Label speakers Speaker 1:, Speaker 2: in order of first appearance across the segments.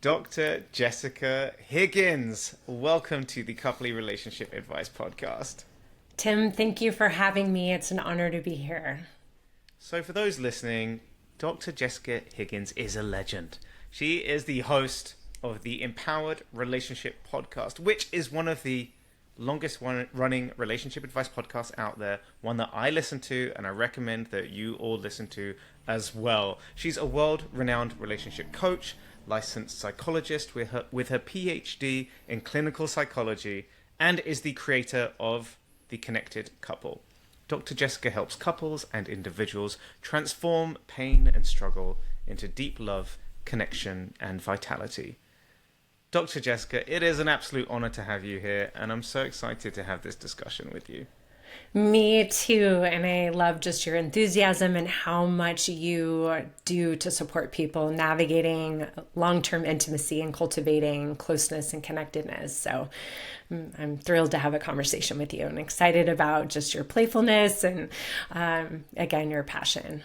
Speaker 1: Dr. Jessica Higgins. Welcome to the Coupley Relationship Advice Podcast.
Speaker 2: Tim, thank you for having me. It's an honor to be here.
Speaker 1: So for those listening, Dr. Jessica Higgins is a legend. She is the host of the Empowered Relationship Podcast, which is one of the longest running relationship advice podcasts out there, one that I listen to and I recommend that you all listen to as well. She's a world-renowned relationship coach, licensed psychologist with her PhD in clinical psychology, and is the creator of The Connected Couple. Dr. Jessica helps couples and individuals transform pain and struggle into deep love, connection, and vitality. Dr. Jessica, it is an absolute honor to have you here, and I'm so excited to have this discussion with you.
Speaker 2: Me too, and I love just your enthusiasm and how much you do to support people navigating long-term intimacy and cultivating closeness and connectedness. So I'm thrilled to have a conversation with you and excited about just your playfulness and, again, your passion.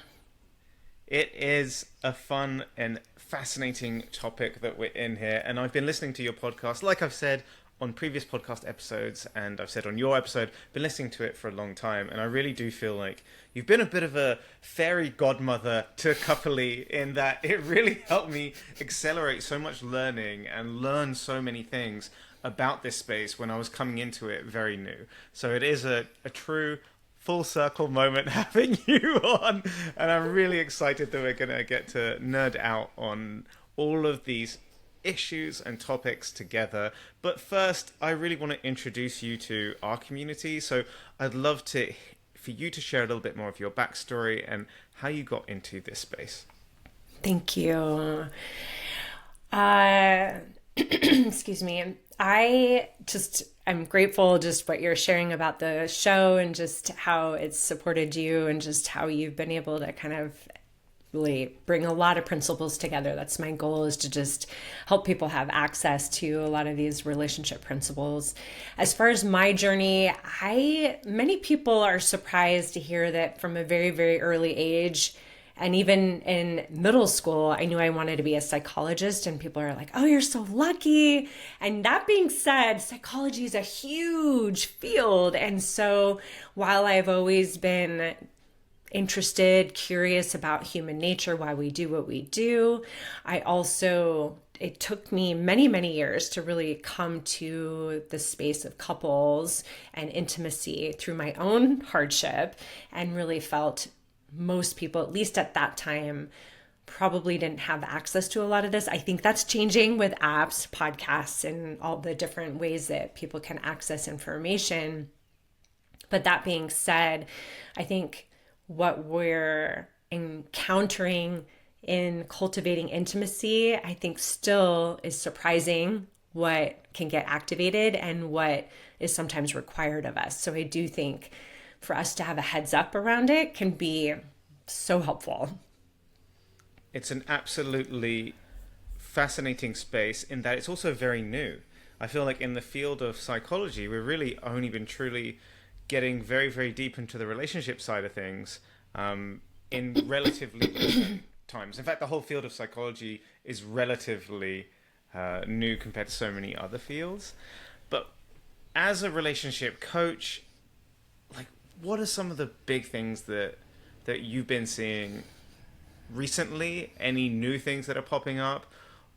Speaker 1: It is a fun and fascinating topic that we're in here, and I've been listening to your podcast, like I've said on previous podcast episodes, and I've said on your episode, been listening to it for a long time, and I really do feel like you've been a bit of a fairy godmother to Coupley in that it really helped me accelerate so much learning and learn so many things about this space when I was coming into it very new. So it is a true full circle moment having you on, and I'm really excited that we're going to get to nerd out on all of these issues and topics together. But first, I really want to introduce you to our community. So I'd love for you to share a little bit more of your backstory and how you got into this space.
Speaker 2: Thank you. Excuse me. I'm grateful just what you're sharing about the show and just how it's supported you and just how you've been able to kind of really bring a lot of principles together. That's my goal, is to just help people have access to a lot of these relationship principles. As far as my journey, many people are surprised to hear that from a very, very early age, and even in middle school, I knew I wanted to be a psychologist, and people are like, oh, you're so lucky. And that being said, psychology is a huge field. And so while I've always been interested, curious about human nature, why we do what we do, it took me many, many years to really come to the space of couples and intimacy through my own hardship, and really felt most people, at least at that time, probably didn't have access to a lot of this. I think that's changing with apps, podcasts, and all the different ways that people can access information. But that being said, I think what we're encountering in cultivating intimacy, I think still is surprising what can get activated and what is sometimes required of us. So I do think for us to have a heads up around it can be so helpful.
Speaker 1: It's an absolutely fascinating space in that it's also very new. I feel like in the field of psychology, we've really only been truly getting very, very deep into the relationship side of things in relatively recent times. In fact, the whole field of psychology is relatively new compared to so many other fields. But as a relationship coach, like, what are some of the big things that you've been seeing recently? Any new things that are popping up,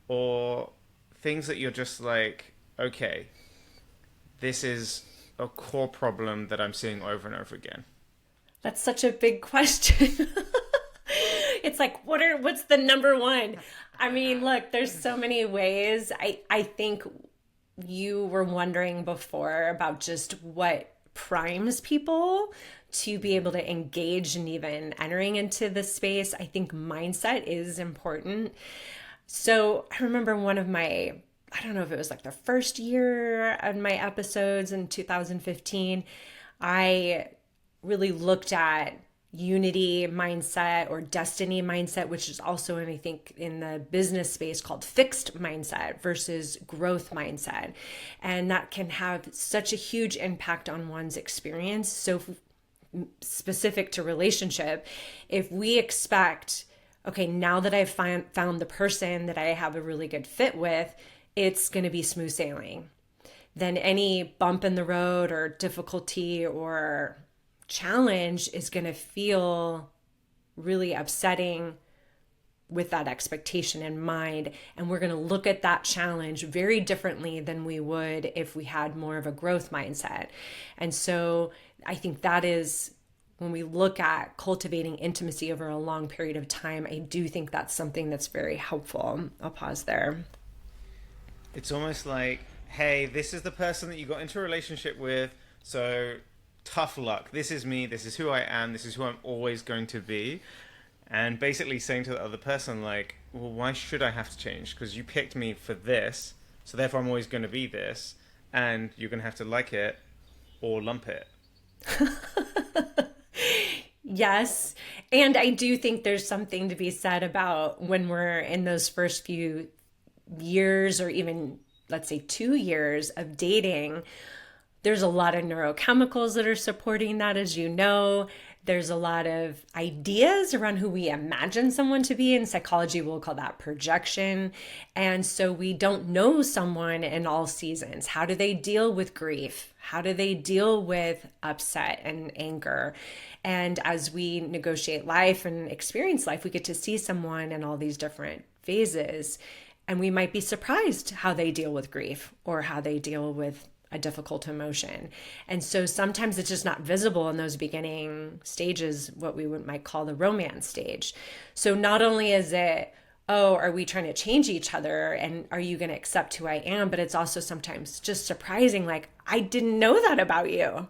Speaker 1: or things that you're just like, okay, this is a core problem that I'm seeing over and over again?
Speaker 2: That's such a big question. It's like, what's the number one? I mean, look, there's so many ways. I think you were wondering before about just what primes people to be able to engage and even entering into this space. I think mindset is important. So I remember one of my, I don't know if it was like the first year of my episodes in 2015, I really looked at unity mindset or destiny mindset, which is also, I think, in the business space called fixed mindset versus growth mindset. And that can have such a huge impact on one's experience. So specific to relationship, if we expect okay, now that I've found the person that I have a really good fit with, it's going to be smooth sailing. Then any bump in the road or difficulty or challenge is going to feel really upsetting with that expectation in mind. And we're going to look at that challenge very differently than we would if we had more of a growth mindset. And so I think that is when we look at cultivating intimacy over a long period of time, I do think that's something that's very helpful. I'll pause there.
Speaker 1: It's almost like, hey, this is the person that you got into a relationship with, so tough luck. This is me, this is who I am, this is who I'm always going to be. And basically saying to the other person, like, well, why should I have to change? Because you picked me for this, so therefore I'm always going to be this, and you're going to have to like it or lump it.
Speaker 2: Yes. And I do think there's something to be said about when we're in those first few years, or even, let's say, 2 years of dating. There's a lot of neurochemicals that are supporting that, as you know. There's a lot of ideas around who we imagine someone to be. In psychology, we'll call that projection. And so we don't know someone in all seasons. How do they deal with grief? How do they deal with upset and anger? And as we negotiate life and experience life, we get to see someone in all these different phases. And we might be surprised how they deal with grief or how they deal with a difficult emotion. And so sometimes it's just not visible in those beginning stages, what we might call the romance stage. So not only is it, oh, are we trying to change each other and are you going to accept who I am? But it's also sometimes just surprising, like, I didn't know that about you.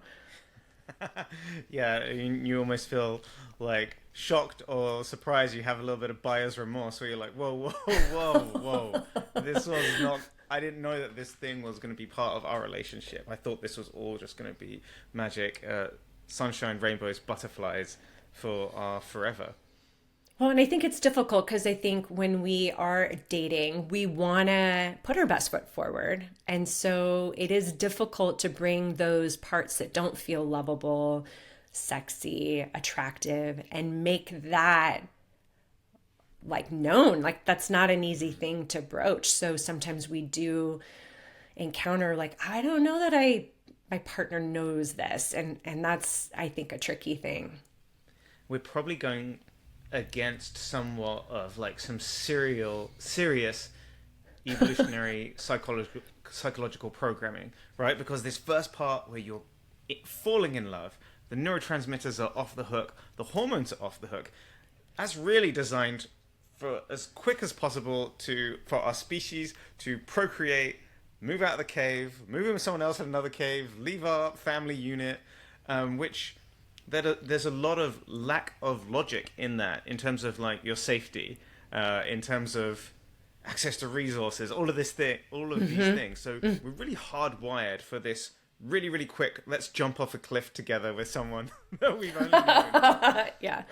Speaker 1: Yeah, you almost feel like shocked or surprised. You have a little bit of buyer's remorse where you're like, whoa, whoa, whoa, whoa. This was not, I didn't know that this thing was going to be part of our relationship. I thought this was all just going to be magic, sunshine, rainbows, butterflies for our forever.
Speaker 2: Well, and I think it's difficult because I think when we are dating, we want to put our best foot forward. And so it is difficult to bring those parts that don't feel lovable, sexy, attractive, and make that like known. Like that's not an easy thing to broach. So sometimes we do encounter like, I don't know that my partner knows this. And that's, I think, a tricky thing.
Speaker 1: We're probably going against somewhat of like some serious evolutionary psychological programming, right? Because this first part where you're falling in love, the neurotransmitters are off the hook, the hormones are off the hook. That's really designed for as quick as possible for our species to procreate, move out of the cave, move in with someone else in another cave, leave our family unit, which there's a lot of lack of logic in that, in terms of like your safety, in terms of access to resources, all of these things. So we're really hardwired for this really, really quick, let's jump off a cliff together with someone that we've only known
Speaker 2: Yeah.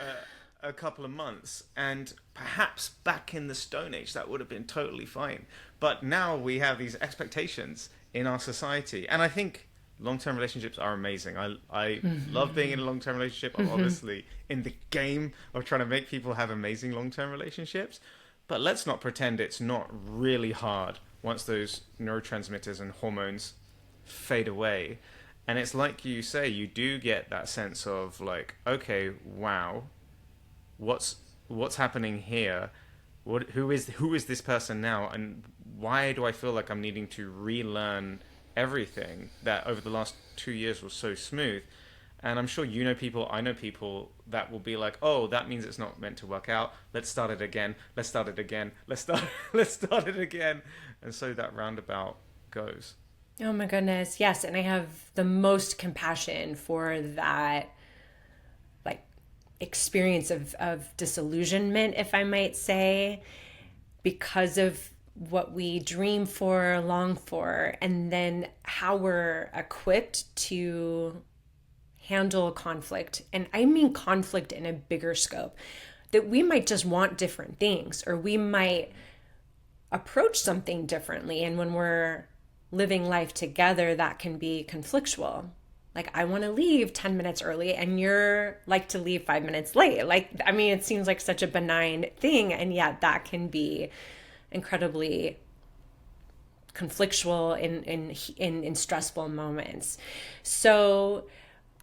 Speaker 1: A couple of months. And perhaps back in the Stone Age, that would have been totally fine. But now we have these expectations in our society. And I think long-term relationships are amazing. I love being in a long-term relationship. I'm obviously in the game of trying to make people have amazing long-term relationships. But let's not pretend it's not really hard once those neurotransmitters and hormones fade away. And it's like you say, you do get that sense of like, okay, wow, what's happening here? Who is this person now? And why do I feel like I'm needing to relearn everything that over the last 2 years was so smooth? And I'm sure you know people, I know people that will be like, oh, that means it's not meant to work out. Let's start it again. Let's start it again. Let's start it again. And so that roundabout goes.
Speaker 2: Oh my goodness. Yes. And I have the most compassion for that like experience of disillusionment, if I might say, because of what we dream for, long for, and then how we're equipped to handle conflict. And I mean conflict in a bigger scope, that we might just want different things, or we might approach something differently. And when we're living life together, that can be conflictual. Like, I want to leave 10 minutes early and you're like to leave 5 minutes late. Like, I mean, it seems like such a benign thing. And yet that can be incredibly conflictual in stressful moments. So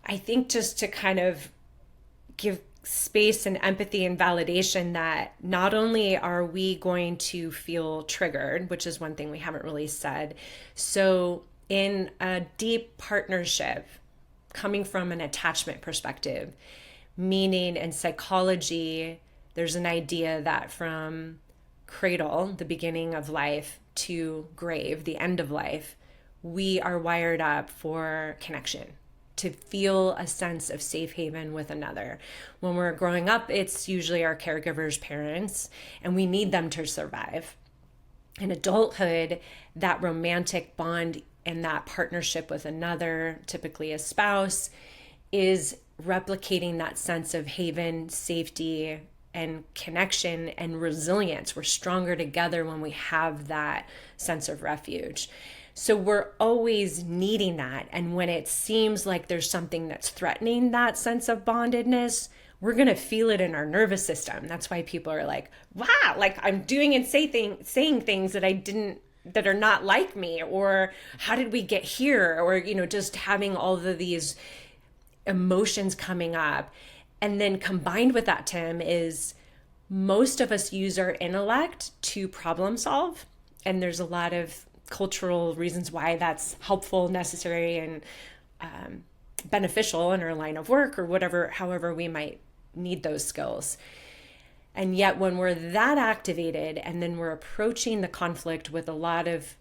Speaker 2: I think just to kind of give space and empathy and validation that not only are we going to feel triggered, which is one thing we haven't really said. So in a deep partnership, coming from an attachment perspective, meaning in psychology, there's an idea that from cradle, the beginning of life, to grave, the end of life, we are wired up for connection, to feel a sense of safe haven with another. When we're growing up, it's usually our caregivers, parents, and we need them to survive. In adulthood, that romantic bond and that partnership with another, typically a spouse, is replicating that sense of haven, safety, and connection and resilience. We're stronger together when we have that sense of refuge. So we're always needing that. And when it seems like there's something that's threatening that sense of bondedness, we're going to feel it in our nervous system. That's why people are like, wow, like I'm doing and saying things that I didn't, that are not like me, or how did we get here? Or, just having all of these emotions coming up. And then combined with that, Tim, is most of us use our intellect to problem solve. And there's a lot of cultural reasons why that's helpful, necessary, and beneficial in our line of work or whatever, however we might need those skills. And yet when we're that activated and then we're approaching the conflict with a lot of,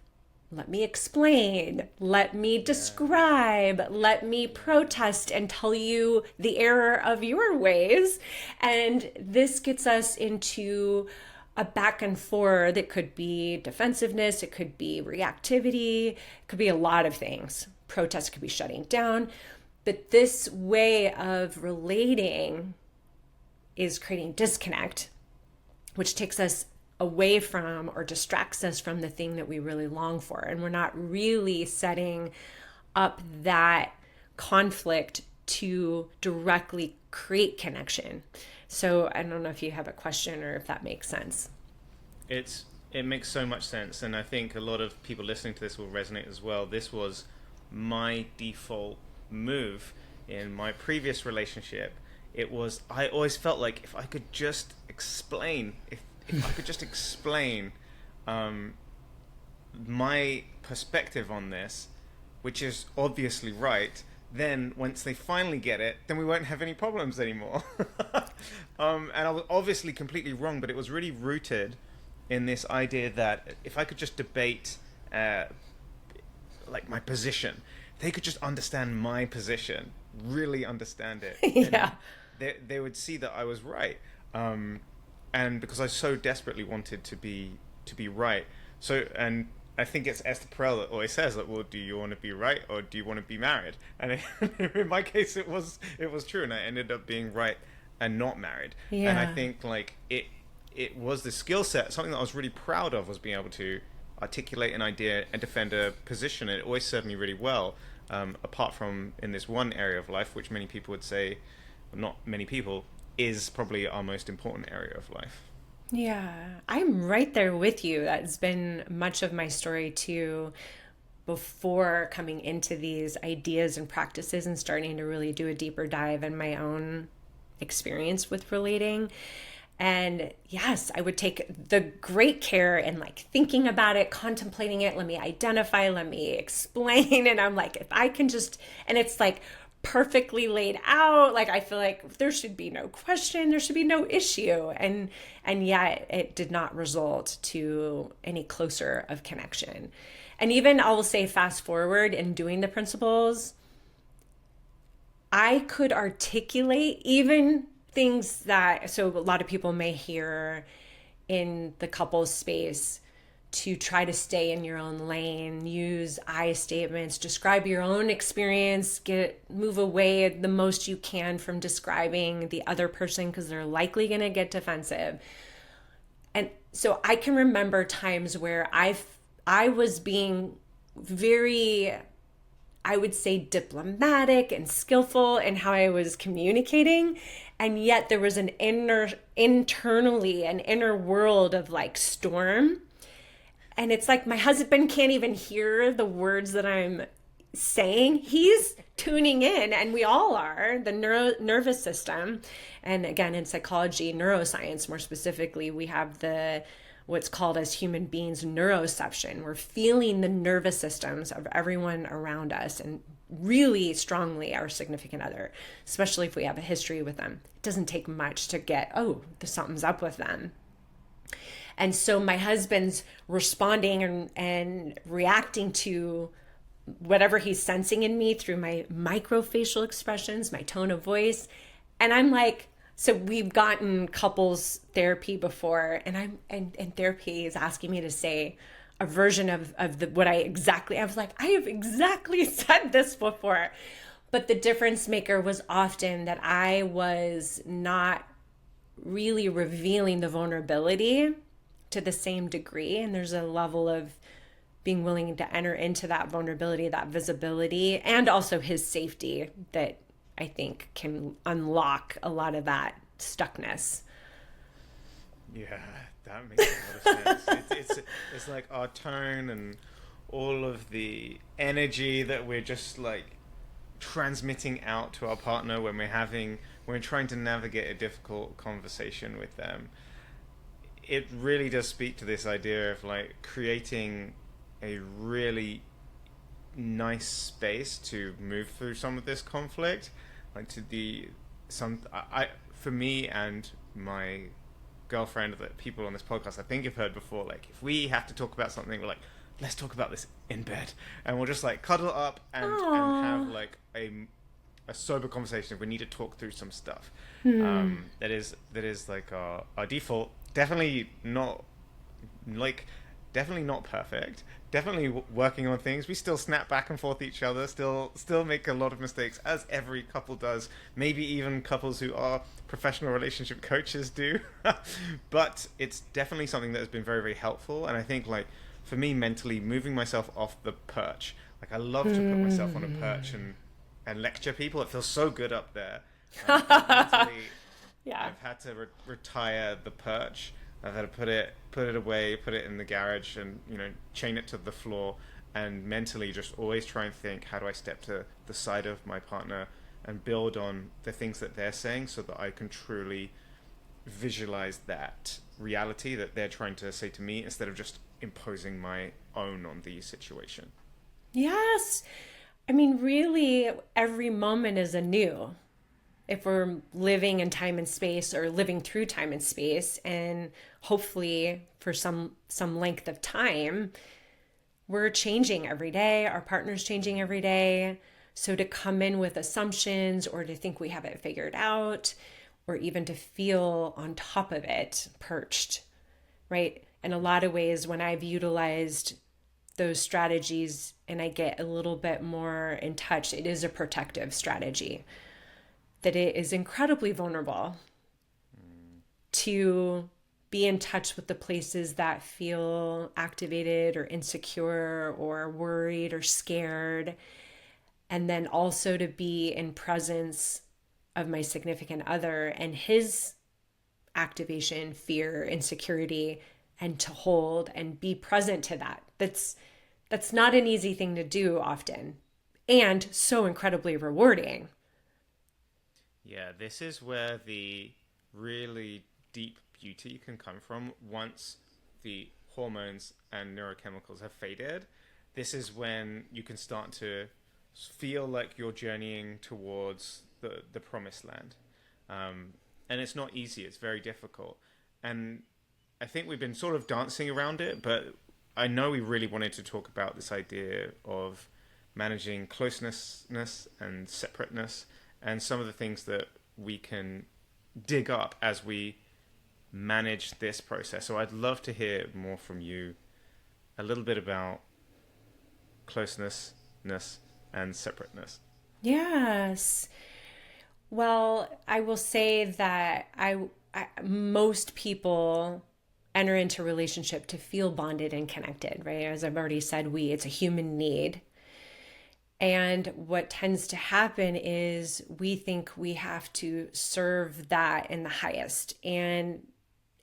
Speaker 2: let me explain, let me describe, let me protest and tell you the error of your ways. And this gets us into a back and forth. It could be defensiveness, it could be reactivity, it could be a lot of things. Protest could be shutting down. But this way of relating is creating disconnect, which takes us away from or distracts us from the thing that we really long for. And we're not really setting up that conflict to directly create connection. So I don't know if you have a question or if that makes sense.
Speaker 1: It makes so much sense, and I think a lot of people listening to this will resonate as well. This was my default move in my previous relationship. I always felt like if I could just explain, if I could just explain my perspective on this, which is obviously right, then once they finally get it, then we won't have any problems anymore. And I was obviously completely wrong, but it was really rooted in this idea that if I could just debate like my position, they could just understand my position, really understand it.
Speaker 2: Yeah.
Speaker 1: They would see that I was right. And because I so desperately wanted to be right. So, and I think it's Esther Perel that always says that, well, do you want to be right or do you want to be married? And in my case, it was true, and I ended up being right and not married.
Speaker 2: Yeah.
Speaker 1: And I think like it was the skill set, something that I was really proud of, was being able to articulate an idea and defend a position. And it always served me really well, apart from in this one area of life, which many people would say, not many people, is probably our most important area of life.
Speaker 2: Yeah, I'm right there with you. That's been much of my story too, before coming into these ideas and practices and starting to really do a deeper dive in my own experience with relating. And yes, I would take the great care in like thinking about it, contemplating it. Let me identify, let me explain. And I'm like, if I can just, and it's like perfectly laid out. Like, I feel like there should be no question, there should be no issue. And yet it did not result to any closer of connection. And even I will say, fast forward in doing the principles, I could articulate even things that, so a lot of people may hear in the couples space, to try to stay in your own lane, use I statements, describe your own experience, move away the most you can from describing the other person because they're likely going to get defensive. And so I can remember times where I was being very I would say, diplomatic and skillful in how I was communicating. And yet there was an internally, an inner world of like storm. And it's like my husband can't even hear the words that I'm saying. He's tuning in, and we all are, the nervous system. And again, in psychology, neuroscience more specifically, we have the what's called as human beings neuroception. We're feeling the nervous systems of everyone around us, and really strongly our significant other, especially if we have a history with them. It doesn't take much to get, oh, something's up with them. And so my husband's responding and reacting to whatever he's sensing in me through my microfacial expressions, my tone of voice. And I'm like, so we've gotten couples therapy before, and therapy is asking me to say a version of what I was like, I have exactly said this before. But the difference maker was often that I was not really revealing the vulnerability to the same degree. And there's a level of being willing to enter into that vulnerability, that visibility, and also his safety that I think can unlock a lot of that stuckness.
Speaker 1: Yeah, that makes a lot of sense. It's like our tone and all of the energy that we're just like transmitting out to our partner when we're trying to navigate a difficult conversation with them. It really does speak to this idea of like creating a really nice space to move through some of this conflict, like for me and my girlfriend, that people on this podcast I think have heard before, like if we have to talk about something, we're like, let's talk about this in bed, and we'll just like cuddle up and have like a sober conversation if we need to talk through some stuff. That is like our default. Definitely not perfect. Definitely working on things. We still snap back and forth each other. Still make a lot of mistakes, as every couple does. Maybe even couples who are professional relationship coaches do. But it's definitely something that has been very, very helpful. And I think, like, for me, mentally moving myself off the perch. Like, I love to put myself on a perch and lecture people. It feels so good up there. Mentally,
Speaker 2: Yeah.
Speaker 1: I've had to retire the perch. I've had to put it away, put it in the garage, and chain it to the floor, and mentally just always try and think, how do I step to the side of my partner and build on the things that they're saying, so that I can truly visualize that reality that they're trying to say to me, instead of just imposing my own on the situation.
Speaker 2: Yes. I mean, really, every moment is anew. If we're living in time and space, or living through time and space, and hopefully for some length of time, we're changing every day. Our partner's changing every day. So to come in with assumptions, or to think we have it figured out, or even to feel on top of it, perched, right? In a lot of ways, when I've utilized those strategies and I get a little bit more in touch, it is a protective strategy. That it is incredibly vulnerable to be in touch with the places that feel activated or insecure or worried or scared. And then also to be in presence of my significant other and his activation, fear, insecurity, and to hold and be present to that. That's not an easy thing to do often, and so incredibly rewarding.
Speaker 1: Yeah, this is where the really deep beauty can come from once the hormones and neurochemicals have faded. This is when you can start to feel like you're journeying towards the promised land. And it's not easy, it's very difficult. And I think we've been sort of dancing around it, but I know we really wanted to talk about this idea of managing closeness and separateness, and some of the things that we can dig up as we manage this process. So I'd love to hear more from you, a little bit about closeness and separateness.
Speaker 2: Yes. Well, I will say that most people enter into relationship to feel bonded and connected, right? As I've already said, it's a human need. And what tends to happen is we think we have to serve that in the highest. And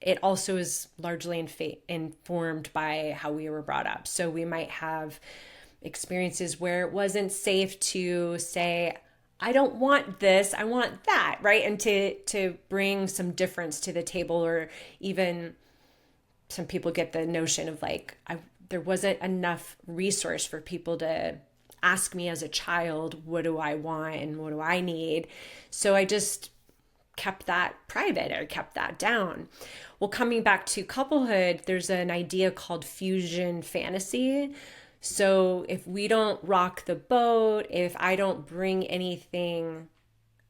Speaker 2: it also is largely informed by how we were brought up. So we might have experiences where it wasn't safe to say, I don't want this, I want that, right? And to bring some difference to the table, or even some people get the notion of like, there wasn't enough resource for people to ask me as a child, what do I want and what do I need? So I just kept that private, or kept that down. Well, coming back to couplehood, there's an idea called fusion fantasy. So if we don't rock the boat, if I don't bring anything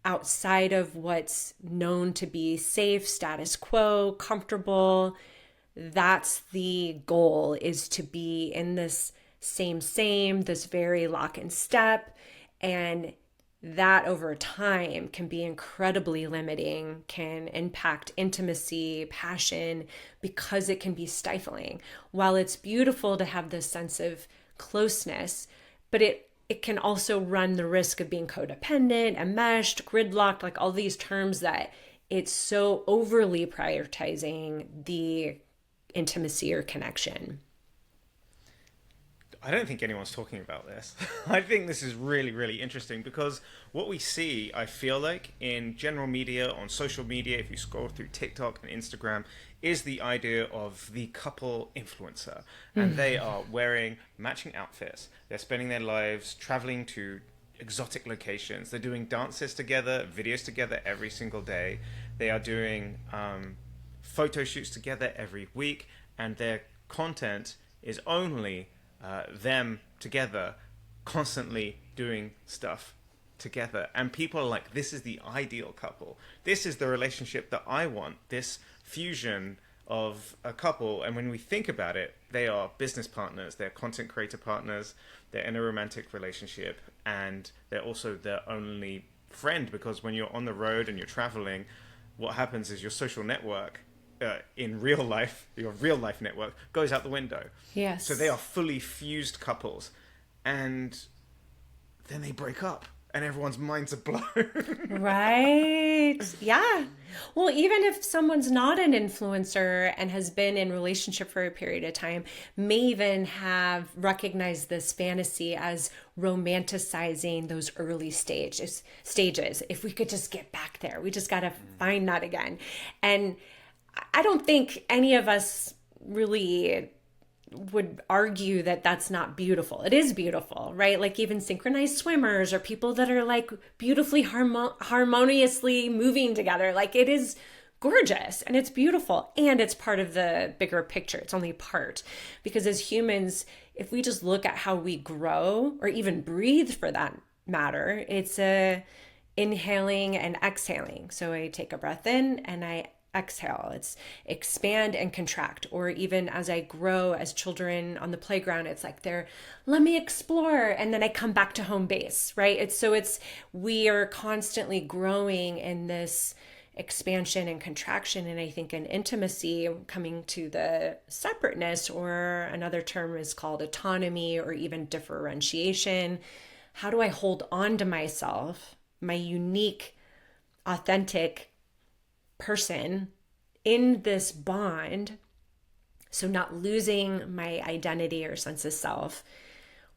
Speaker 2: outside of what's known to be safe, status quo, comfortable, that's the goal, is to be in this same, this very lock and step. And that over time can be incredibly limiting, can impact intimacy, passion, because it can be stifling. While it's beautiful to have this sense of closeness, but it can also run the risk of being codependent, enmeshed, gridlocked, like all these terms that it's so overly prioritizing the intimacy or connection.
Speaker 1: I don't think anyone's talking about this. I think this is really, really interesting, because what we see, I feel like, in general media, on social media, if you scroll through TikTok and Instagram, is the idea of the couple influencer. And they are wearing matching outfits. They're spending their lives traveling to exotic locations. They're doing dances together, videos together every single day. They are doing photo shoots together every week. And their content is only them together, constantly doing stuff together. And people are like, this is the ideal couple. This is the relationship that I want, this fusion of a couple. And when we think about it, they are business partners, they're content creator partners, they're in a romantic relationship, and they're also their only friend, because when you're on the road and you're traveling, what happens is your social network in real life, your real life network, goes out the window.
Speaker 2: Yes.
Speaker 1: So they are fully fused couples, and then they break up and everyone's minds are blown.
Speaker 2: Right. Yeah. Well, even if someone's not an influencer and has been in relationship for a period of time, may even have recognized this fantasy as romanticizing those early stages. If we could just get back there, we just got to find that again. And I don't think any of us really would argue that that's not beautiful. It is beautiful, right? Like even synchronized swimmers, or people that are like beautifully harmoniously moving together. Like it is gorgeous and it's beautiful, and it's part of the bigger picture. It's only part, because as humans, if we just look at how we grow, or even breathe for that matter, it's a inhaling and exhaling. So I take a breath in and I exhale. It's expand and contract. Or even as I grow as children on the playground, it's like let me explore, and then I come back to home base, right? We are constantly growing in this expansion and contraction. And I think in intimacy, coming to the separateness, or another term is called autonomy, or even differentiation. How do I hold on to myself, my unique, authentic person in this bond, so not losing my identity or sense of self,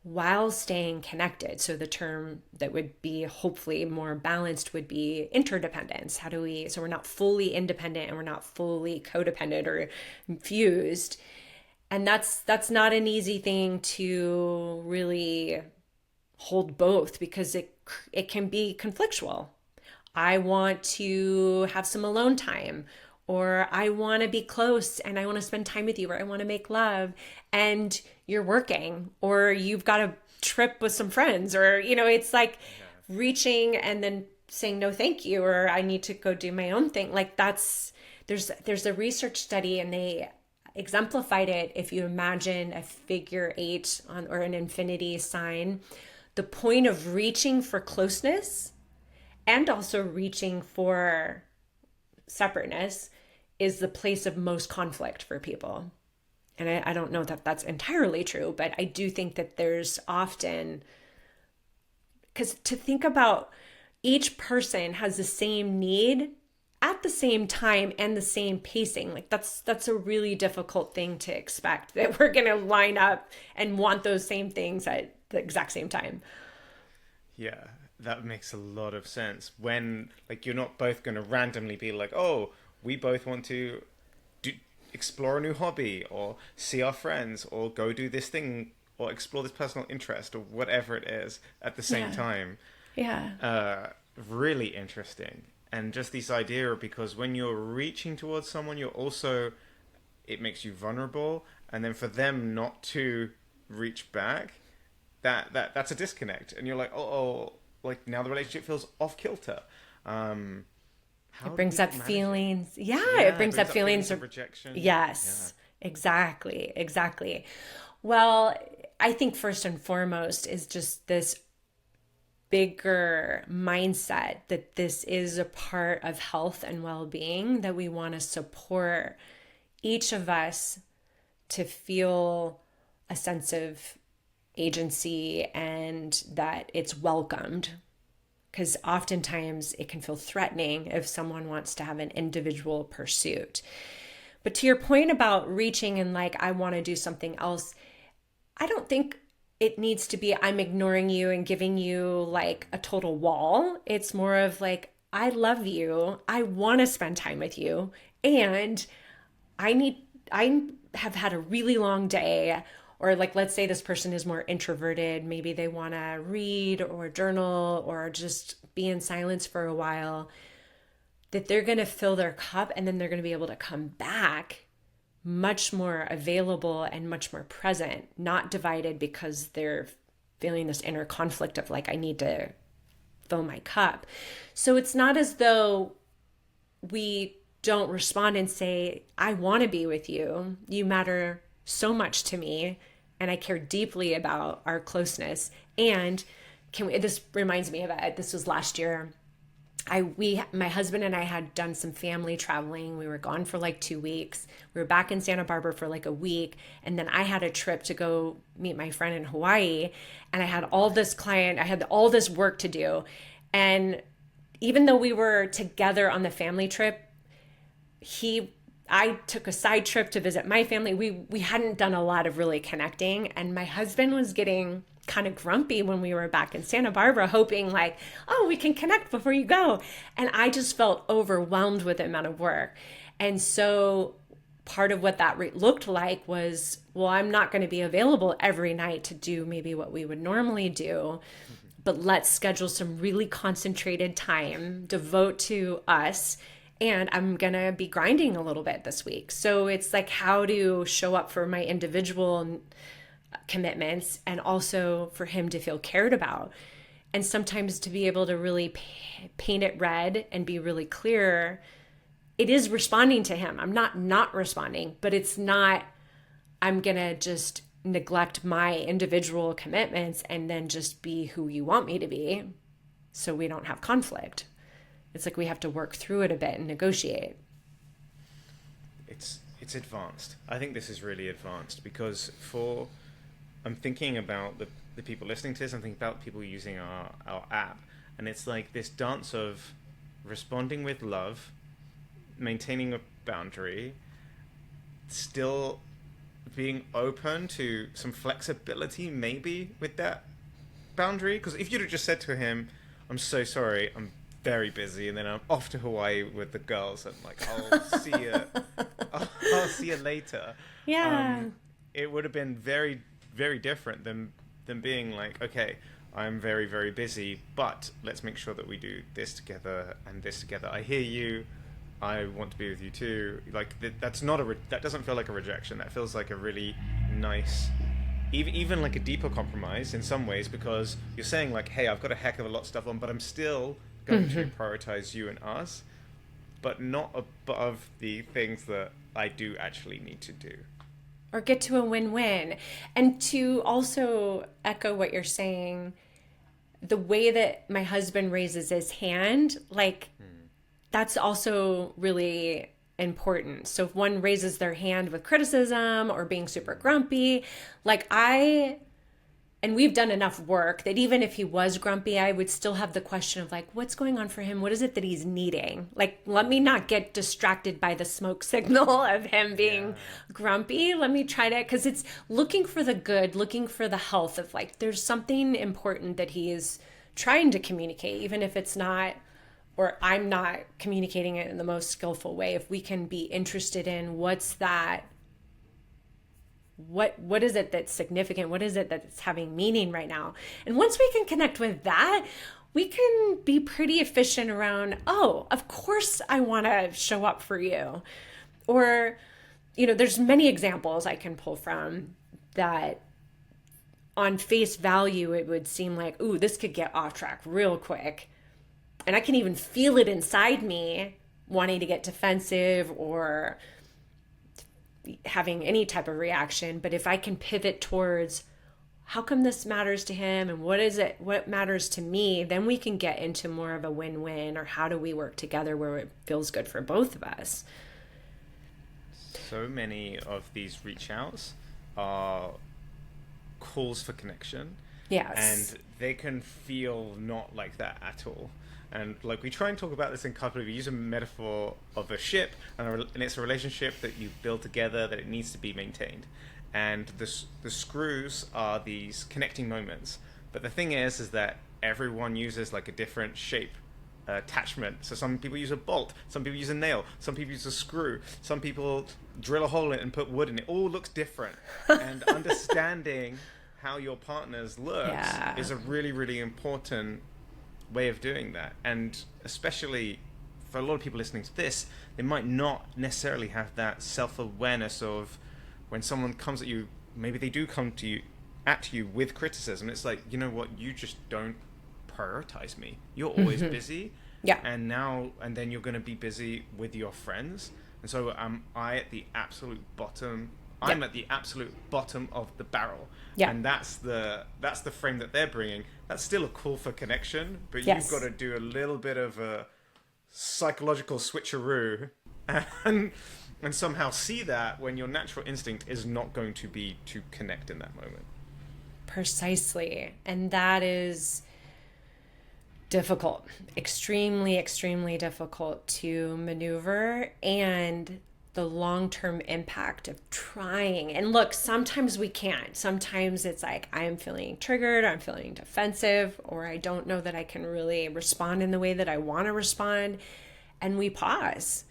Speaker 2: while staying connected? So the term that would be hopefully more balanced would be interdependence. So we're not fully independent and we're not fully codependent or fused. And that's not an easy thing to really hold both, because it can be conflictual. I want to have some alone time, or I want to be close and I want to spend time with you, or I want to make love, and you're working, or you've got a trip with some friends, or, it's like reaching and then saying no, thank you, or I need to go do my own thing. Like there's a research study, and they exemplified it. If you imagine a figure 8 or an infinity sign, the point of reaching for closeness and also reaching for separateness is the place of most conflict for people. And I don't know that that's entirely true, but I do think that there's often because to think about each person has the same need at the same time and the same pacing, like that's a really difficult thing to expect, that we're going to line up and want those same things at the exact same time.
Speaker 1: Yeah, that makes a lot of sense. When like you're not both going to randomly be like, oh, we both want to explore a new hobby or see our friends or go do this thing or explore this personal interest or whatever it is at the same time. Really interesting. And just this idea of, because when you're reaching towards someone, you're also, it makes you vulnerable, and then for them not to reach back, that's a disconnect, and you're like, like now the relationship feels off kilter.
Speaker 2: It brings up feelings.
Speaker 1: It?
Speaker 2: Yeah, it brings up feelings
Speaker 1: of rejection.
Speaker 2: Yes, exactly. Well, I think first and foremost is just this bigger mindset that this is a part of health and well-being, that we want to support each of us to feel a sense of agency and that it's welcomed. Because oftentimes it can feel threatening if someone wants to have an individual pursuit. But to your point about reaching and like, I want to do something else, I don't think it needs to be I'm ignoring you and giving you like a total wall. It's more of like, I love you. I want to spend time with you. And I have had a really long day. Or like, let's say this person is more introverted. Maybe they want to read or journal or just be in silence for a while. That they're going to fill their cup, and then they're going to be able to come back much more available and much more present, not divided because they're feeling this inner conflict of like, I need to fill my cup. So it's not as though we don't respond and say, I want to be with you. You matter so much to me, and I care deeply about our closeness. And this reminds me of it. This was last year. My husband and I had done some family traveling. We were gone for like 2 weeks. We were back in Santa Barbara for like a week. And then I had a trip to go meet my friend in Hawaii. And I had all this work to do. And even though we were together on the family trip, I took a side trip to visit my family. We hadn't done a lot of really connecting. And my husband was getting kind of grumpy when we were back in Santa Barbara, hoping like, oh, we can connect before you go. And I just felt overwhelmed with the amount of work. And so part of what that looked like was, well, I'm not going to be available every night to do maybe what we would normally do, but let's schedule some really concentrated time, devote to us. And I'm going to be grinding a little bit this week. So it's like how to show up for my individual commitments and also for him to feel cared about. And sometimes to be able to really paint it red and be really clear, it is responding to him. I'm not responding, but it's not, I'm going to just neglect my individual commitments and then just be who you want me to be so we don't have conflict. It's like we have to work through it a bit and negotiate.
Speaker 1: It's advanced. I think this is really advanced because I'm thinking about the people listening to this. I'm thinking about people using our app, and it's like this dance of responding with love, maintaining a boundary, still being open to some flexibility maybe with that boundary. Because if you'd have just said to him, I'm so sorry, I'm very busy, and then I'm off to Hawaii with the girls, and like, I'll see you I'll see you later.
Speaker 2: Yeah.
Speaker 1: It would have been very, very different than being like, okay, I'm very, very busy, but let's make sure that we do this together and this together. I hear you. I want to be with you too. Like that's not that doesn't feel like a rejection. That feels like a really nice, even like a deeper compromise in some ways, because you're saying like, hey, I've got a heck of a lot of stuff on, but I'm still going to prioritize you and us, but not above the things that I do actually need to do.
Speaker 2: Or get to a win-win. And to also echo what you're saying, the way that my husband raises his hand, like that's also really important. So if one raises their hand with criticism or being super grumpy, like I And we've done enough work that even if he was grumpy, I would still have the question of like, what's going on for him? What is it that he's needing? Like, let me not get distracted by the smoke signal of him being grumpy. Let me try to, because it's looking for the good, looking for the health of like, there's something important that he is trying to communicate, even if it's not, or I'm not communicating it in the most skillful way. If we can be interested in what's that, what is it that's significant? What is it that's having meaning right now? And once we can connect with that, we can be pretty efficient around, oh, of course I want to show up for you. Or, there's many examples I can pull from that on face value, it would seem like, ooh, this could get off track real quick. And I can even feel it inside me wanting to get defensive or having any type of reaction. But if I can pivot towards how come this matters to him and what matters to me, then we can get into more of a win-win, or how do we work together where it feels good for both of us.
Speaker 1: So many of these reach outs are calls for connection.
Speaker 2: Yes.
Speaker 1: And they can feel not like that at all. And like we try and talk about this in Cultivating, we use a metaphor of a ship, and it's a relationship that you build together, that it needs to be maintained. And the screws are these connecting moments. But the thing is that everyone uses like a different shape attachment. So some people use a bolt, some people use a nail, some people use a screw, some people drill a hole in it and put wood in it. It all looks different. And understanding how your partner's looks is a really, really important way of doing that. And especially for a lot of people listening to this, they might not necessarily have that self-awareness of when someone comes at you, maybe they do come at you with criticism. It's like, you know what, you just don't prioritize me. You're always busy.
Speaker 2: Yeah.
Speaker 1: And then you're going to be busy with your friends. And so I at the absolute bottom. I'm at the absolute bottom of the barrel. Yeah. And that's the frame that they're bringing. That's still a call for connection, but you've got to do a little bit of a psychological switcheroo and somehow see that when your natural instinct is not going to be to connect in that moment.
Speaker 2: Precisely. And that is difficult, extremely, extremely difficult to maneuver, and the long-term impact of trying. And look, sometimes we can't. Sometimes it's like, I am feeling triggered, I'm feeling defensive, or I don't know that I can really respond in the way that I want to respond. And we pause.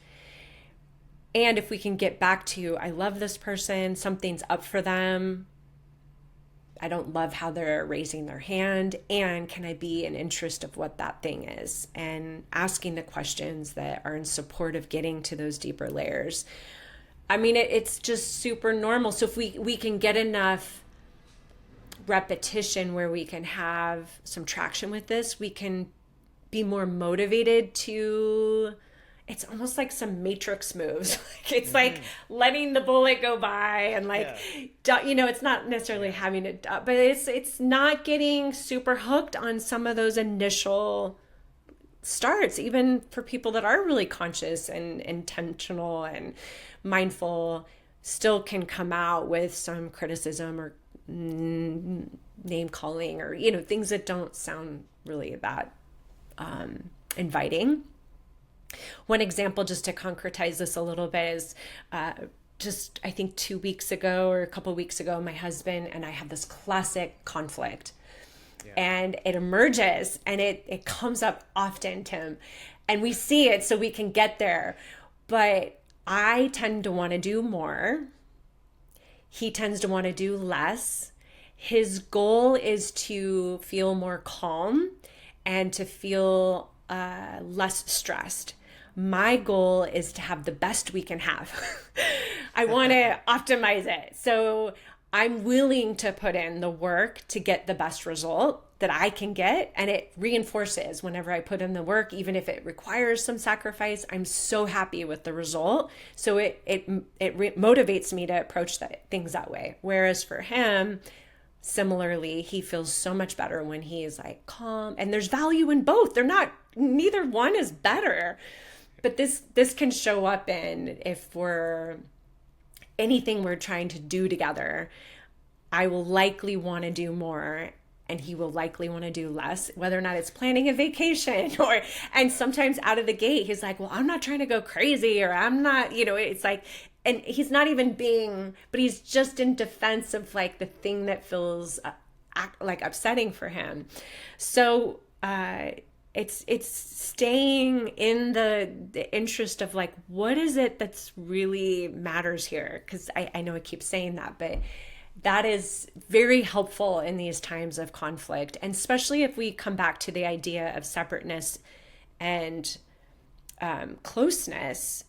Speaker 2: And if we can get back to, I love this person, something's up for them, I don't love how they're raising their hand, and can I be in interest of what that thing is, and asking the questions that are in support of getting to those deeper layers. I mean, it's just super normal. So if we can get enough repetition where we can have some traction with this, we can be more motivated to, it's almost like some matrix moves. It's like letting the bullet go by, and it's not necessarily having it, but it's not getting super hooked on some of those initial starts, even for people that are really conscious and intentional and mindful, still can come out with some criticism or name calling, or, things that don't sound really that inviting. One example, just to concretize this a little bit, is I think 2 weeks ago or a couple of weeks ago, my husband and I had this classic conflict. And it emerges, and it comes up often, Tim, and we see it so we can get there. But I tend to want to do more. He tends to want to do less. His goal is to feel more calm and to feel less stressed. My goal is to have the best we can have. I want to optimize it. So I'm willing to put in the work to get the best result that I can get. And it reinforces whenever I put in the work, even if it requires some sacrifice, I'm so happy with the result. So it motivates me to approach things that way. Whereas for him, similarly, he feels so much better when he is like calm, and there's value in both. Neither one is better. But this can show up in, if anything we're trying to do together, I will likely want to do more and he will likely want to do less, whether or not it's planning a vacation or, and sometimes out of the gate, he's like, well, I'm not trying to go crazy, or I'm not, it's like, and he's not even being, but he's just in defense of like the thing that feels like upsetting for him. So, it's staying in the interest of like, what is it that's really matters here? Because I know I keep saying that, but that is very helpful in these times of conflict. And especially if we come back to the idea of separateness and closeness,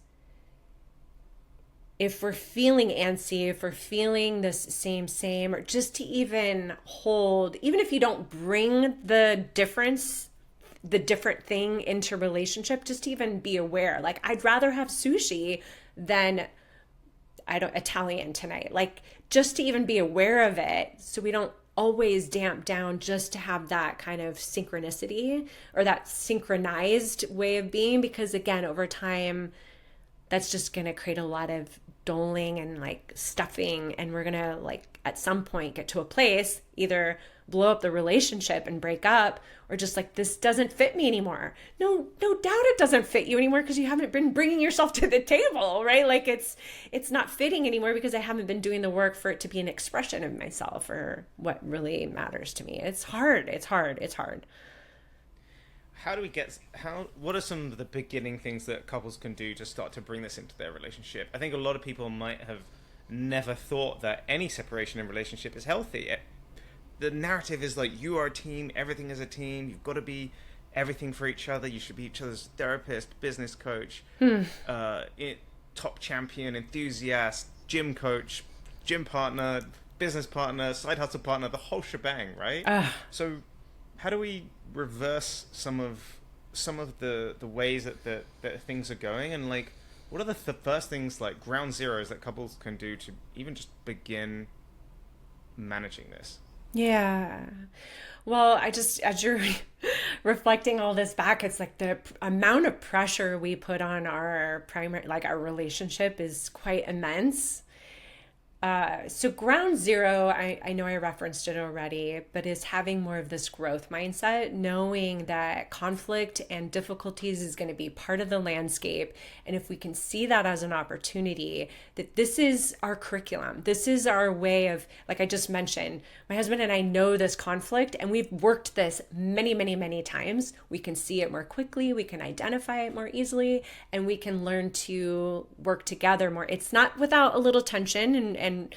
Speaker 2: if we're feeling antsy, if we're feeling this same, or just to even hold, even if you don't bring the different thing into relationship, just to even be aware. Like, I'd rather have sushi than Italian tonight. Like, just to even be aware of it, so we don't always damp down, just to have that kind of synchronicity or that synchronized way of being. Because again, over time, that's just going to create a lot of doling and like stuffing, and we're going to like at some point get to a place, either blow up the relationship and break up, or just like, this doesn't fit me anymore. No doubt it doesn't fit you anymore, because you haven't been bringing yourself to the table, right? Like it's not fitting anymore because I haven't been doing the work for it to be an expression of myself or what really matters to me. It's hard.
Speaker 1: What are some of the beginning things that couples can do to start to bring this into their relationship? I think a lot of people might have never thought that any separation in relationship is healthy. The narrative is like, you are a team, everything is a team, you've got to be everything for each other, you should be each other's therapist, business coach, top champion, enthusiast, gym coach, gym partner, business partner, side hustle partner, the whole shebang, right? So how do we reverse some of the ways that things are going, and like, what are the first things, like ground zeros, that couples can do to even just begin managing this?
Speaker 2: Yeah. Well, as you're reflecting all this back, it's like the amount of pressure we put on our our relationship is quite immense. So ground zero, I know I referenced it already, but is having more of this growth mindset, knowing that conflict and difficulties is going to be part of the landscape. And if we can see that as an opportunity, that this is our curriculum, this is our way of, like I just mentioned, my husband and I know this conflict, and we've worked this many, many, many times. We can see it more quickly, we can identify it more easily, and we can learn to work together more. It's not without a little tension and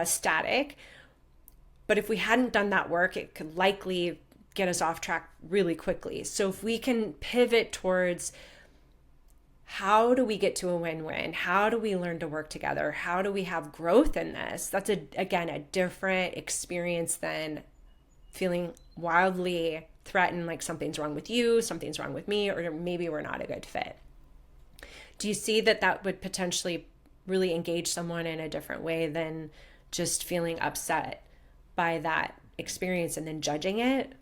Speaker 2: static, but if we hadn't done that work, it could likely get us off track really quickly. So if we can pivot towards, how do we get to a win-win? How do we learn to work together? How do we have growth in this? That's again a different experience than feeling wildly threatened, like something's wrong with you, something's wrong with me, or maybe we're not a good fit. Do you see that would potentially really engage someone in a different way than just feeling upset by that experience and then judging it?